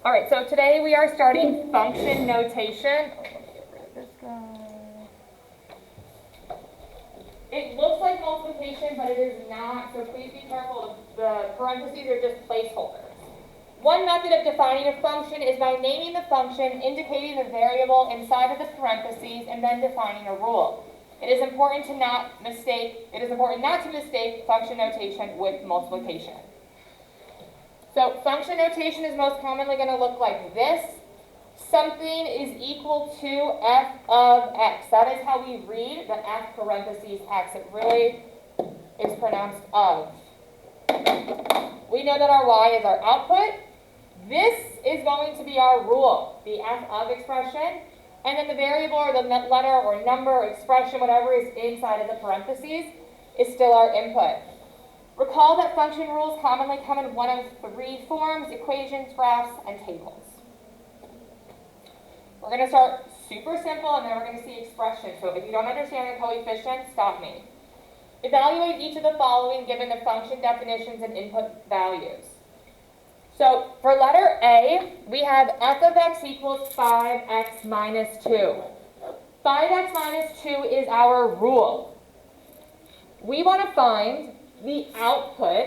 All right, so today we are starting function notation. It looks like multiplication, but it is not, so please be careful. The parentheses are just placeholders. One method of defining a function is by naming the function, indicating the variable inside of the parentheses, and then defining a rule. It is important not to mistake function notation with multiplication. So function notation is most commonly going to look like this. Something is equal to f of x. That is how we read the f parentheses x. It really is pronounced of. We know that our y is our output. This is going to be our rule, the f of expression. And then the variable or the letter or number or expression, whatever is inside of the parentheses, is still our input. Recall that function rules commonly come in one of three forms: equations, graphs, and tables. We're going to start super simple, and then we're going to see expressions. So if you don't understand the coefficient, stop me. Evaluate each of the following given the function definitions and input values. So for letter A, we have f of x equals 5x minus 2. 5x minus 2 is our rule. We want to find the output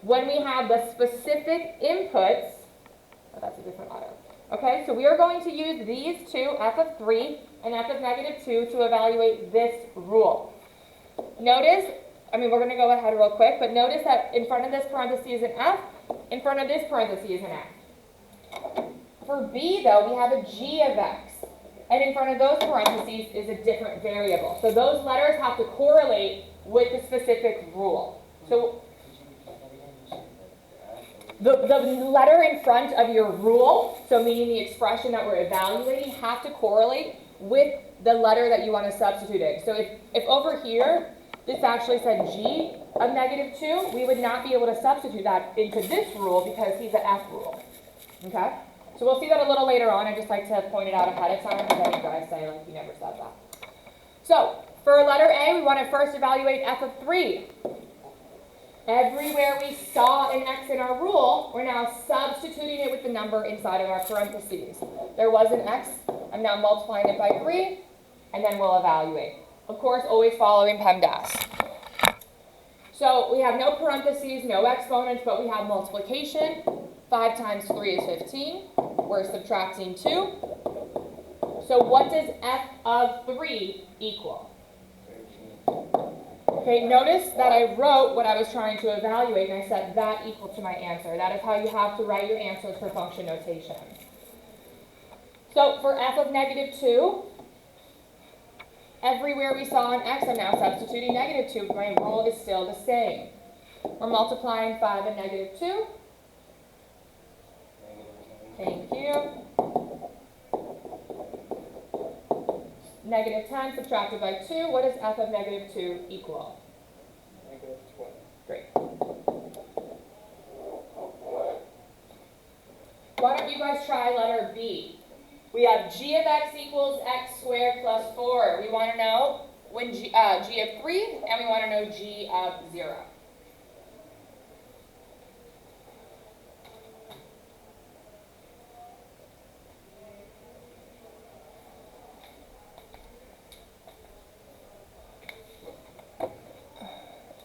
when we have the specific inputs. Oh, that's a different auto. Okay, so we are going to use these two, f of 3 and f of negative 2, to evaluate this rule. Notice, we're going to go ahead real quick, but notice that in front of this parenthesis is an f, in front of this parenthesis is an f. For b, though, we have a g of x, and in front of those parentheses is a different variable. So those letters have to correlate with the specific rule. So the letter in front of your rule, so meaning the expression that we're evaluating, have to correlate with the letter that you want to substitute in. So if over here, this actually said g of negative 2, we would not be able to substitute that into this rule because he's an f rule. Okay? So we'll see that a little later on. I just like to point it out ahead of time because then you guys say, like, you never said that. So for letter A, we want to first evaluate f of 3. Everywhere we saw an x in our rule, we're now substituting it with the number inside of our parentheses. There was an x. I'm now multiplying it by 3, and then we'll evaluate. Of course, always following PEMDAS. So we have no parentheses, no exponents, but we have multiplication. 5 times 3 is 15. We're subtracting 2. So what does f of 3 equal? Okay, notice that I wrote what I was trying to evaluate, and I said that equal to my answer. That is how you have to write your answers for function notation. So for f of negative 2, everywhere we saw an x, I'm now substituting negative 2, but my rule is still the same. We're multiplying 5 and negative 2. Thank you. Negative 10 subtracted by 2. What does f of negative 2 equal? Negative 20. Great. Why don't you guys try letter B? We have g of x equals x squared plus 4. We want to know when g of 3, and we want to know g of 0.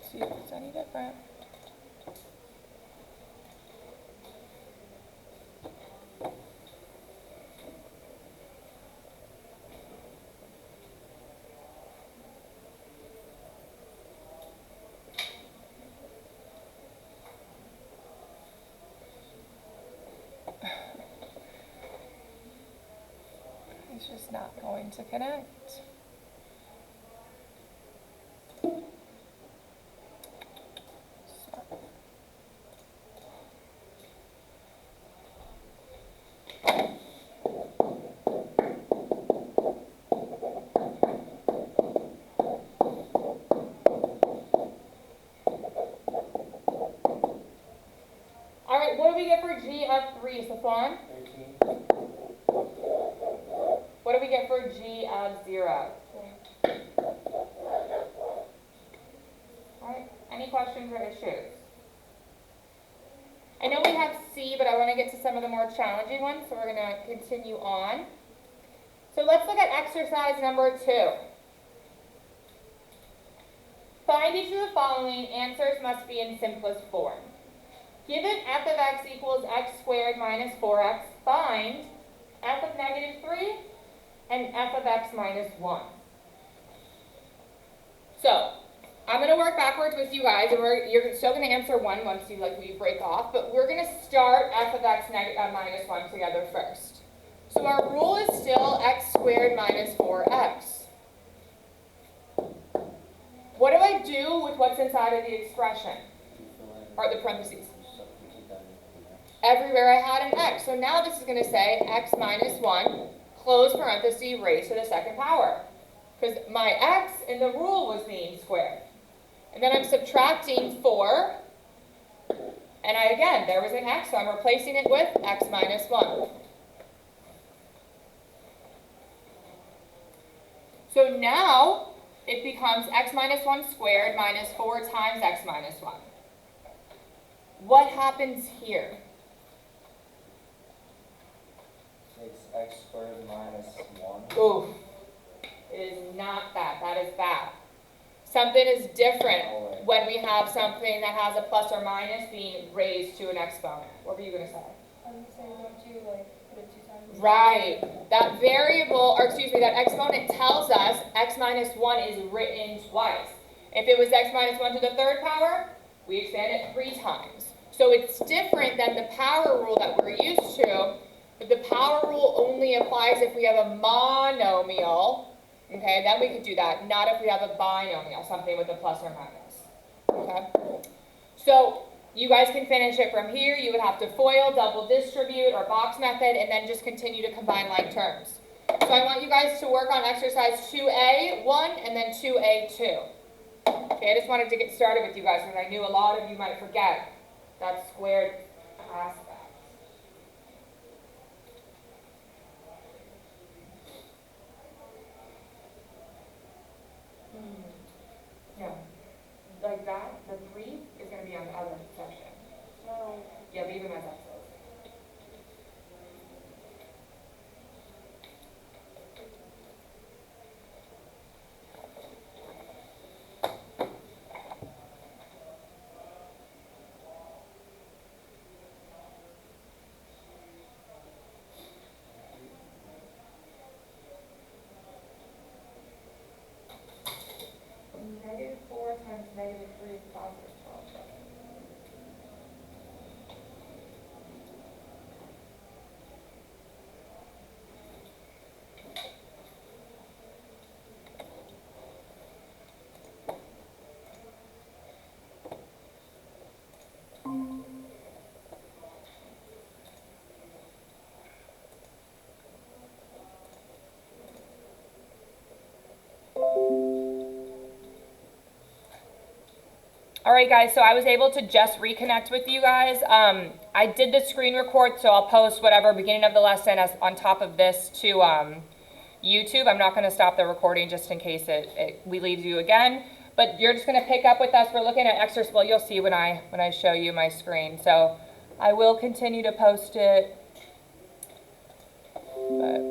See if it's any different. It's just not going to connect. All right, what do we get for g of 3, Safwan? 13. What do we get for g of 0? All right, any questions or issues? I know we have C, but I want to get to some of the more challenging ones, so we're going to continue on. So let's look at exercise number 2. Find each of the following. Answers must be in simplest form. Given f of x equals x squared minus 4x, find f of negative 3 and f of x minus 1. So, I'm going to work backwards with you guys, and you're still going to answer 1 once we break off, but we're going to start f of x minus 1 together first. So our rule is still x squared minus 4x. What do I do with what's inside of the expression? Or the parentheses? Everywhere I had an x. So now this is going to say x minus 1, close parenthesis, raised to the second power. Because my x in the rule was being squared. And then I'm subtracting 4. And again, there was an x, so I'm replacing it with x minus 1. So now it becomes x minus 1 squared minus 4 times x minus 1. What happens here? It's x squared minus 1. Oof. It is not that. That is bad. Something is different when we have something that has a plus or minus being raised to an exponent. What were you going to say? I was saying, don't you put it 2 times? Right. That variable, or excuse me, that exponent tells us x minus 1 is written twice. If it was x minus 1 to the third power, we expand it 3 times. So it's different than the power rule that we're used to, but the power rule only applies if we have a monomial. Okay, then we could do that, not if we have a binomial, something with a plus or minus. Okay? So you guys can finish it from here. You would have to FOIL, double distribute, or box method, and then just continue to combine like terms. So I want you guys to work on exercise 2A1 and then 2A2. Okay, I just wanted to get started with you guys because I knew a lot of you might forget that squared aspect. Yeah, like that, the 3 is going to be on the other section. No. Yeah, leave them as X's. Negative 4 times negative 3 is positive 12. All right, guys, so I was able to just reconnect with you guys. I did the screen record, so I'll post whatever beginning of the lesson as on top of this to YouTube. I'm not going to stop the recording just in case we leave you again. But you're just going to pick up with us. We're looking at exercise. Well, you'll see when I show you my screen. So I will continue to post it. But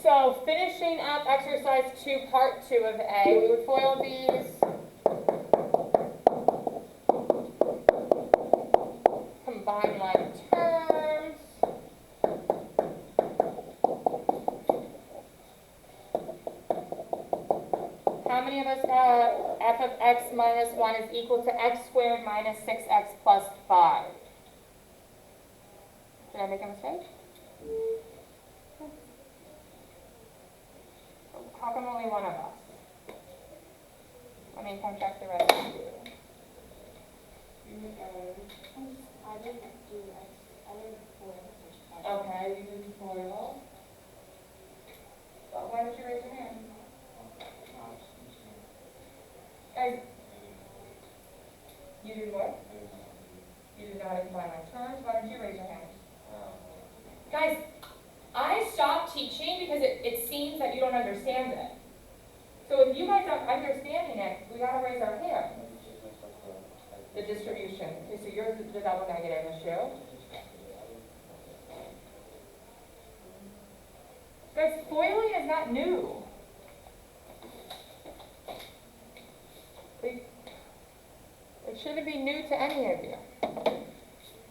so finishing up exercise 2, part 2 of A, we would FOIL these. Combine like terms. How many of us got f of x minus 1 is equal to x squared minus 6x plus 5? Did I make a mistake? How come only one of us? I mean, come check the rest of you. I didn't do X. I didn't FOIL. Okay, you did FOIL. Why did you raise your hand? Guys, you did what? know how to combine my terms. Why don't you raise your hand? Um, Guys, I stopped teaching because it seems that you don't understand it. So if you guys aren't understanding it, we gotta raise our hand. let me change myself to The distribution. Okay, so yours is the double negative issue. Guys, foiling is not new. It shouldn't be new to any of you.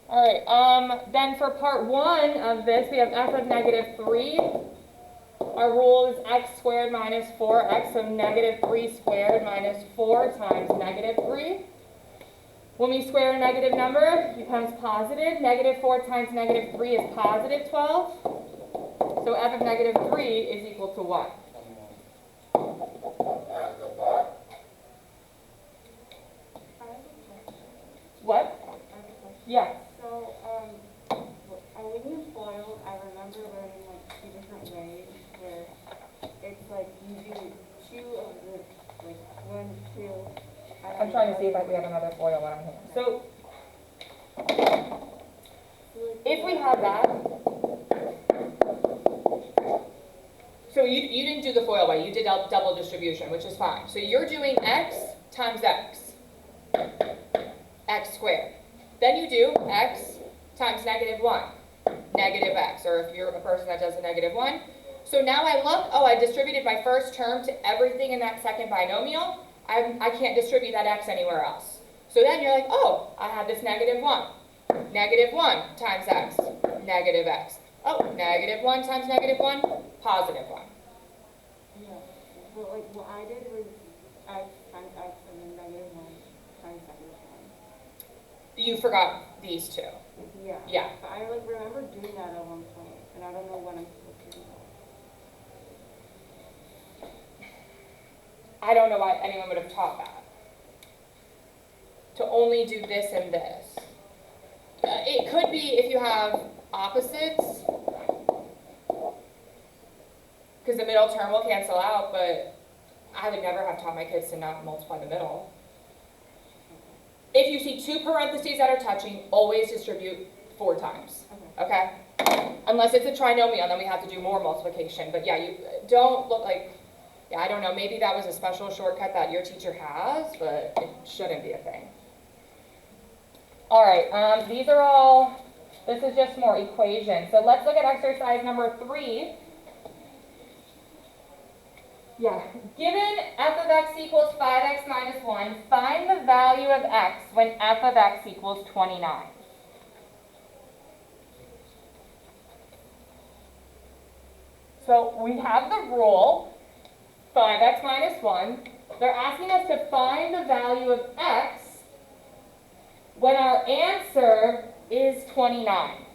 All right, then for part 1 of this, we have f of negative 3. Our rule is x squared minus 4x, so negative 3 squared minus 4 times negative 3. When we square a negative number, it becomes positive. Negative 4 times negative 3 is positive 12. So f of negative 3 is equal to what? What? Yes. So, when you FOIL, I remember learning like 2 different ways where it's like you do 2 of the, like 1, 2. I'm trying to see if we have another FOIL one on here. So, if we have that, so you didn't do the FOIL way, you did double distribution, which is fine. So you're doing x times x, x squared. Then you do x times negative 1, negative x, or if you're a person that does a negative 1. So now I look, oh, I distributed my first term to everything in that second binomial. I can't distribute that x anywhere else. So then you're like, oh, I have this negative 1. Negative 1 times x, negative x. Oh, negative 1 times negative 1, positive 1. Yeah. But like what I did was x times x and then negative 1 times negative 1. You forgot these two. Yeah. Yeah. But I like remember doing that at one point, and I don't know when I'm supposed to do that. I don't know why anyone would have taught that. To only do this and this. It could be if you have opposites, because the middle term will cancel out, but I would never have taught my kids to not multiply the middle. If you see 2 parentheses that are touching, always distribute 4 times, okay? Unless it's a trinomial, then we have to do more multiplication. But yeah, you don't look like, yeah, I don't know, maybe that was a special shortcut that your teacher has, but it shouldn't be a thing. All right, these are all, this is just more equations. So let's look at exercise number 3. Yeah, given f of x equals 5x minus 1, find the value of x when f of x equals 29. So we have the rule, 5x minus 1. They're asking us to find the value of x when our answer is 29.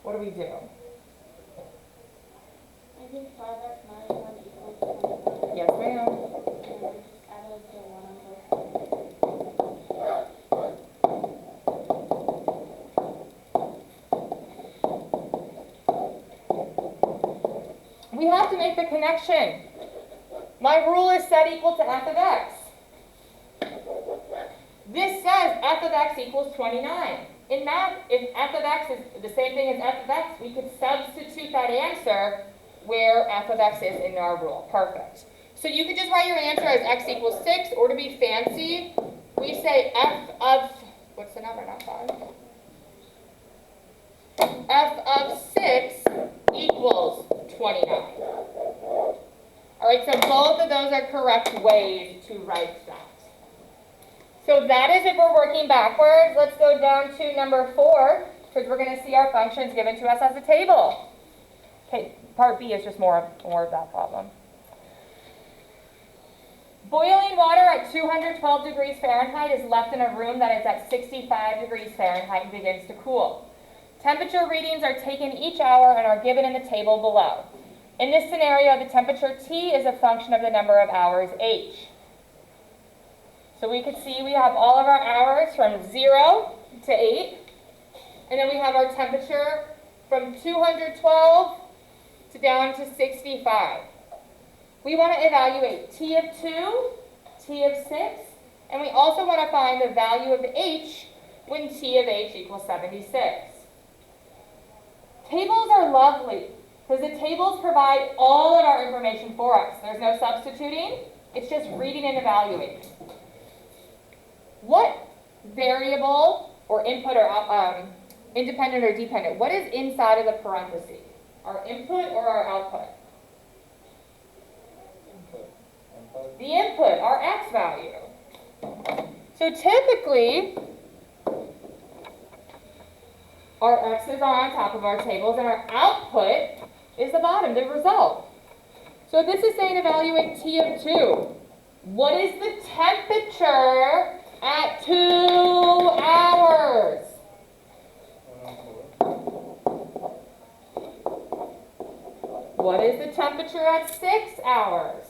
What do we do? I think 5x minus 1 equals 29. Yes, ma'am. And we just added the 1 on both sides. We have to make the connection. My rule is set equal to f of x. This says f of x equals 29. In math, if f of x is the same thing as f of x, we could substitute that answer where f of x is in our rule. Perfect. So you could just write your answer as x equals 6, or to be fancy, we say f of, what's the number, not 5? F of 6 equals 29. All right, so both of those are correct ways to write that. So that is if we're working backwards. Let's go down to number 4, because we're going to see our functions given to us as a table. Okay, part B is just more of that problem. Boiling water at 212 degrees Fahrenheit is left in a room that is at 65 degrees Fahrenheit and begins to cool. Temperature readings are taken each hour and are given in the table below. In this scenario, the temperature T is a function of the number of hours H. So we could see we have all of our hours from 0 to 8, and then we have our temperature from 212 to down to 65. We want to evaluate T of 2, t of 6. And we also want to find the value of h when t of h equals 76. Tables are lovely because the tables provide all of our information for us. There's no substituting. It's just reading and evaluating. What variable or input or independent or dependent, what is inside of the parentheses? Our input or our output? Input. The input, our x value. So typically, our x's are on top of our tables and our output is the bottom, the result. So this is saying evaluate t of 2. What is the temperature at 2 hours? What is the temperature at 6 hours?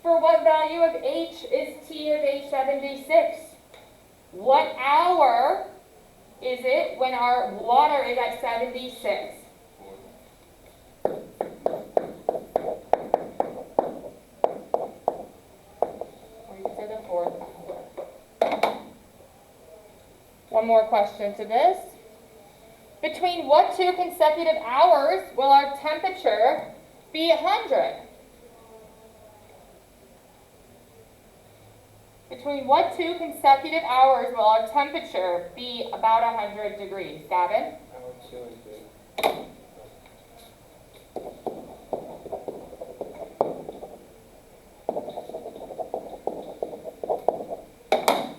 For what value of h is t of h 76? What hour is it when our water is at 76? Or you could say the 4th hour. One more question to this. Between what 2 consecutive hours will our temperature be 100? Between what 2 consecutive hours will our temperature be about 100 degrees? Gavin? How 2 and 3?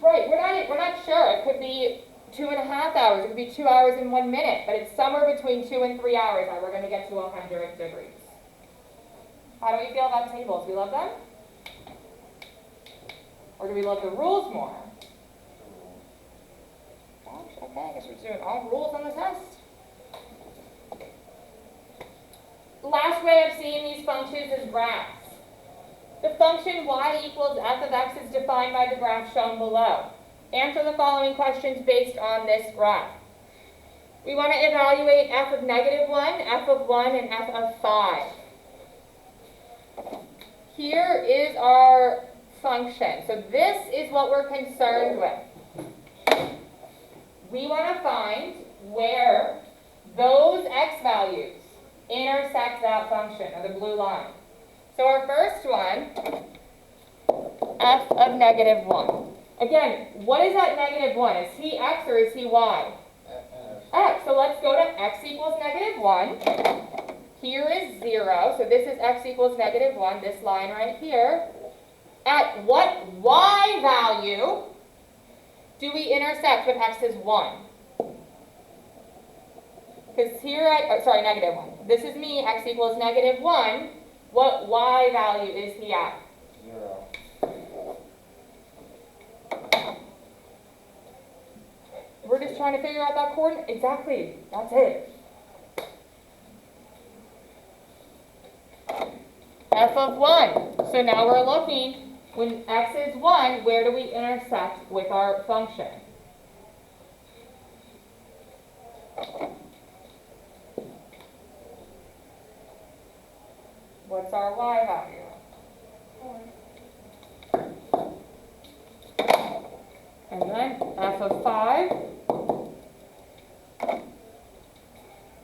Right, we're not sure. It could be 2.5 hours. It could be 2 hours and 1 minute, but it's somewhere between 2 and 3 hours that we're going to get to 100 degrees. How do we feel about tables? We love them? Or do we love the rules more? Gosh, okay, I guess we're doing all rules on the test. Last way of seeing these functions is graphs. The function y equals f of x is defined by the graph shown below. Answer the following questions based on this graph. We want to evaluate f of -1, f of 1, and f of 5. Here is our function. So this is what we're concerned with. We want to find where those x values intersect that function, or the blue line. So our first one, f of -1. Again, what is that -1? Is he x or is he y? X. So let's go to x equals -1. Here is 0. So this is x equals -1, this line right here. At what y value do we intersect when x is 1? Because here, -1. This is me, x equals -1. What y value is he at? 0. We're just trying to figure out that coordinate. Exactly. That's it. F of 1. So now we're looking, when x is 1, where do we intersect with our function? What's our y value? 4. And then f of 5.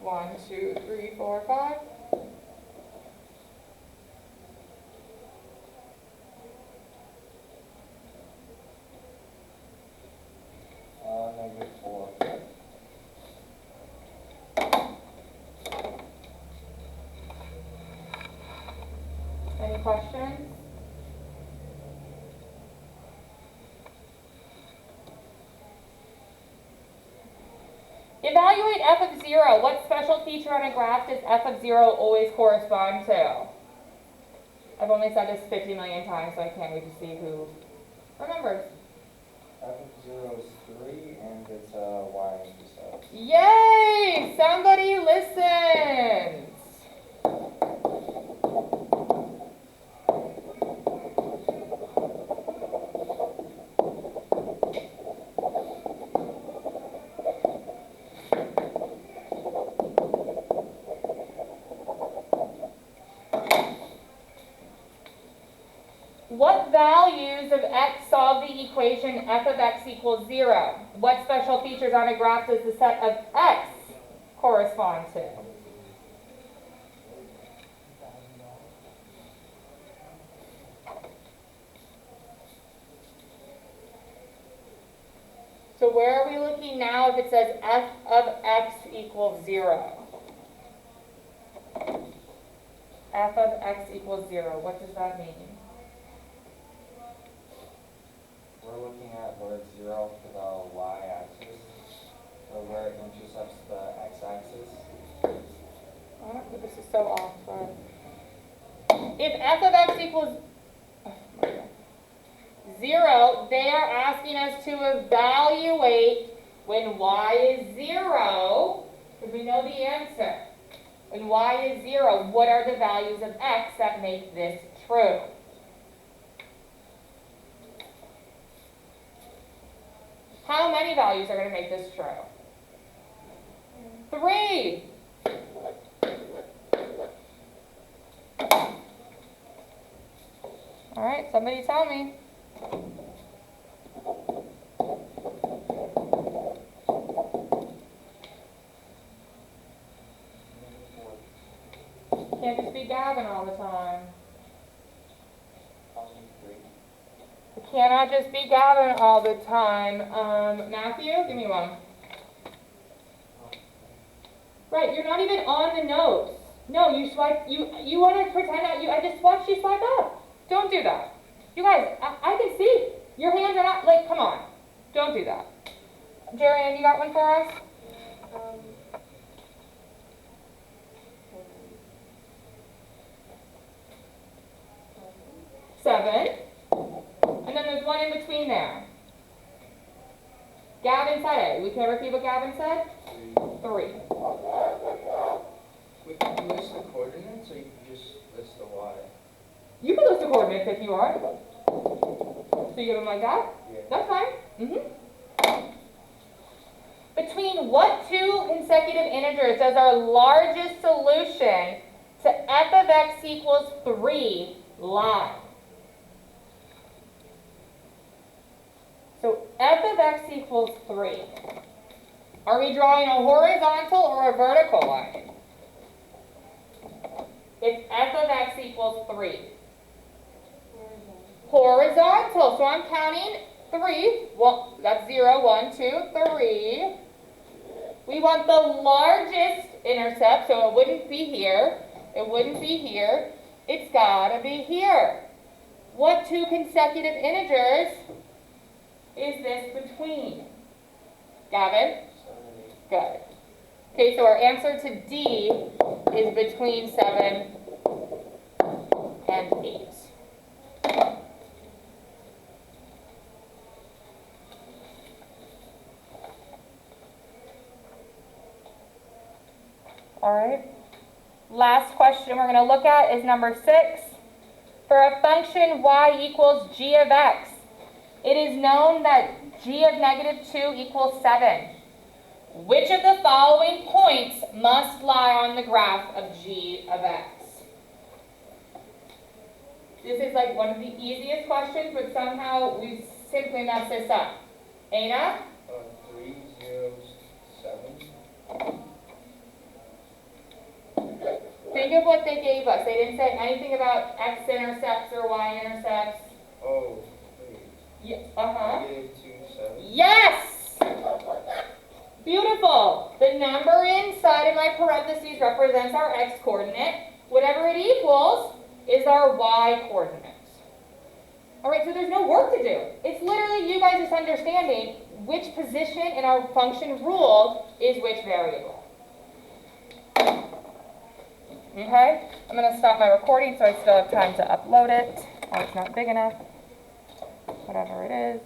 1, 2, 3, 4, 5. -4. Any questions? Evaluate f of 0. What special feature on a graph does f of 0 always correspond to? I've only said this 50 million times, so I can't wait to see who remembers. F of 0 is 3, and it's y intercept. Yay! Somebody listens. x solve the equation f of x equals 0? What special features on a graph does the set of x correspond to? So where are we looking now if it says f of x equals 0? F of x equals 0, what does that mean? We're looking at where it's 0 for the y-axis, or where it intercepts the x-axis. Oh, this is so off. If f of x equals 0, they are asking us to evaluate when y is 0, because we know the answer. When y is 0, what are the values of x that make this true? How many values are going to make this true? 3. All right, somebody tell me. Can't just be Gavin all the time. It cannot just be Gavin all the time. Matthew, give me one. Right, you're not even on the notes. No, you swipe. You want to pretend that I just watched you swipe up. Don't do that. You guys, I can see your hands are not like. Come on, don't do that. Jerianne, you got one for us? 7. And then there's one in between there. Gavin said it. We can repeat what Gavin said? 3. Wait, can you list the coordinates or you can just list the y? You can list the coordinates if you want. So you give them like that? Yeah. That's fine. Between what two consecutive integers does our largest solution to f of x equals 3 lie? So f of x equals 3. Are we drawing a horizontal or a vertical line? If f of x equals 3. Horizontal. So I'm counting 3. Well, that's 0, 1, 2, 3. We want the largest intercept, so it wouldn't be here. It wouldn't be here. It's got to be here. What two consecutive integers is this between? Gavin? 7 and 8. Good. Okay, so our answer to D is between 7 and 8. All right. Last question we're going to look at is number 6. For a function y equals g of x, it is known that g of negative 2 equals 7. Which of the following points must lie on the graph of g of x? This is like one of the easiest questions, but somehow we simply messed this up. Aina? 3, 0, 7. Think of what they gave us. They didn't say anything about x-intercepts or y-intercepts. Oh, wait. Yeah, Negative 2, 7. Yes! Beautiful. The number inside of my parentheses represents our x-coordinate. Whatever it equals is our y-coordinate. All right, so there's no work to do. It's literally you guys just understanding which position in our function rule is which variable. Okay, I'm going to stop my recording so I still have time to upload it. Oh, it's not big enough. Whatever it is.